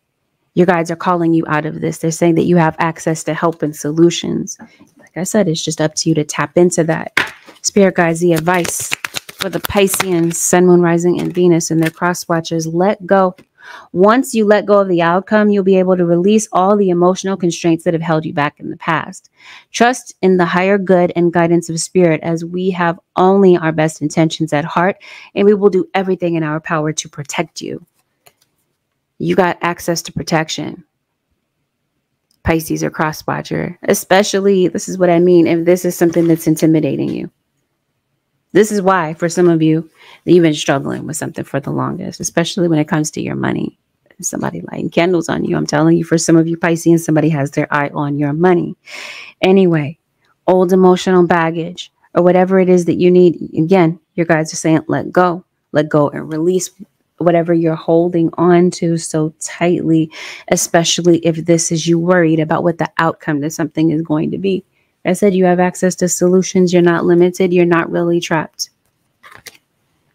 Your guides are calling you out of this. They're saying that you have access to help and solutions. Like I said, it's just up to you to tap into that. Spirit guides, the advice for the Pisceans, Sun, Moon, Rising, and Venus and their cross watchers: let go. Once you let go of the outcome, you'll be able to release all the emotional constraints that have held you back in the past. Trust in the higher good and guidance of spirit, as we have only our best intentions at heart, and we will do everything in our power to protect you. You got access to protection. Pisces or cross watcher, especially, this is what I mean, if this is something that's intimidating you. This is why, for some of you, you've been struggling with something for the longest, especially when it comes to your money. Somebody lighting candles on you. I'm telling you, for some of you Pisceans, somebody has their eye on your money. Anyway, old emotional baggage or whatever it is that you need. Again, your guides are saying, let go and release whatever you're holding on to so tightly, especially if this is you worried about what the outcome to something is going to be. I said you have access to solutions. You're not limited. You're not really trapped.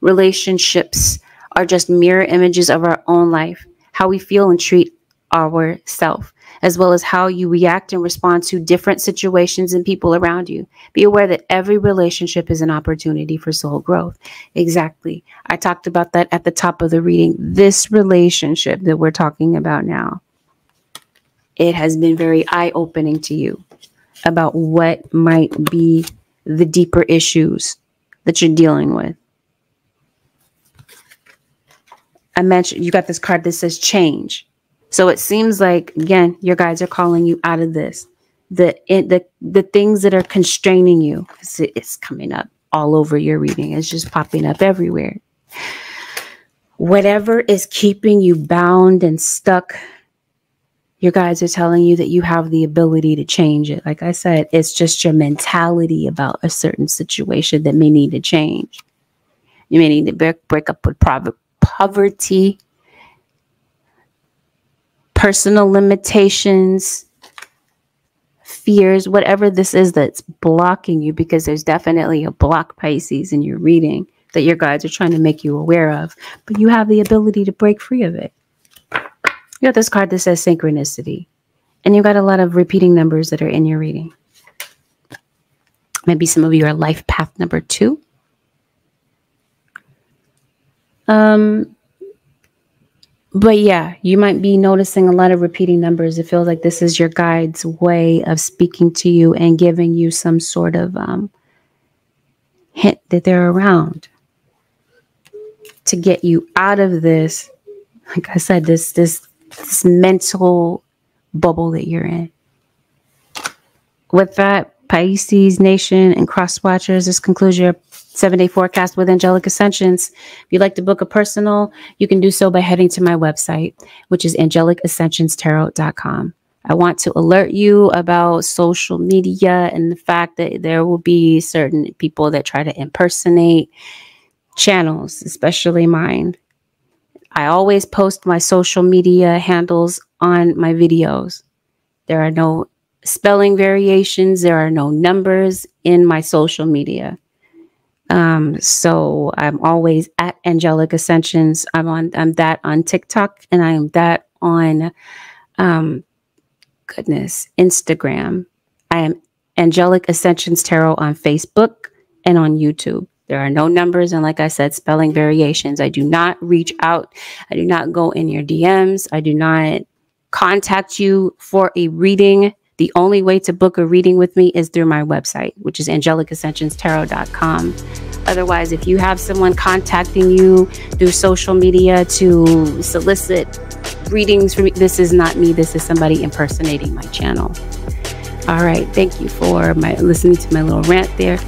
Relationships are just mirror images of our own life, how we feel and treat ourselves, as well as how you react and respond to different situations and people around you. Be aware that every relationship is an opportunity for soul growth. Exactly. I talked about that at the top of the reading. This relationship that we're talking about now, it has been very eye-opening to you about what might be the deeper issues that you're dealing with. I mentioned you got this card that says change. So it seems like, again, your guides are calling you out of this. The things that are constraining you, it's coming up all over your reading. It's just popping up everywhere. Whatever is keeping you bound and stuck, your guides are telling you that you have the ability to change it. Like I said, it's just your mentality about a certain situation that may need to change. You may need to break up with poverty, personal limitations, fears, whatever this is that's blocking you, because there's definitely a block, Pisces, in your reading that your guides are trying to make you aware of, but you have the ability to break free of it. You got this card that says synchronicity, and you got a lot of repeating numbers that are in your reading. Maybe some of you are life path number 2. But yeah, you might be noticing a lot of repeating numbers. It feels like this is your guide's way of speaking to you and giving you some sort of hint that they're around to get you out of this. Like I said, this mental bubble that you're in. With that, Pisces Nation and cross watchers, this concludes your 7-day forecast with angelic ascensions. If you'd like to book a personal, you can do so by heading to my website, which is angelicascensionstarot.com. I want to alert you about social media and the fact that there will be certain people that try to impersonate channels, especially mine. I always post my social media handles on my videos. There are no spelling variations. There are no numbers in my social media. So I'm always at Angelic Ascensions. I'm that on TikTok, and I am that on, Instagram. I am Angelic Ascensions Tarot on Facebook and on YouTube. There are no numbers. And like I said, spelling variations. I do not reach out. I do not go in your DMs. I do not contact you for a reading, the only way to book a reading with me is through my website, which is angelicascensionstarot.com. Otherwise, if you have someone contacting you through social media to solicit readings from me, this is not me. This is somebody impersonating my channel. All right. Thank you for listening to my little rant there.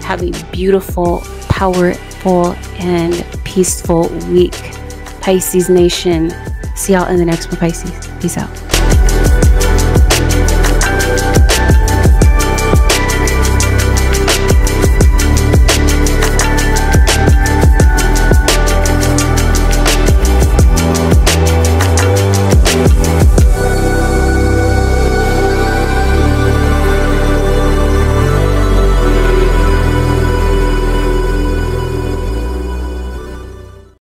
Have a beautiful, powerful, and peaceful week, Pisces Nation. See y'all in the next one, Pisces. Peace out.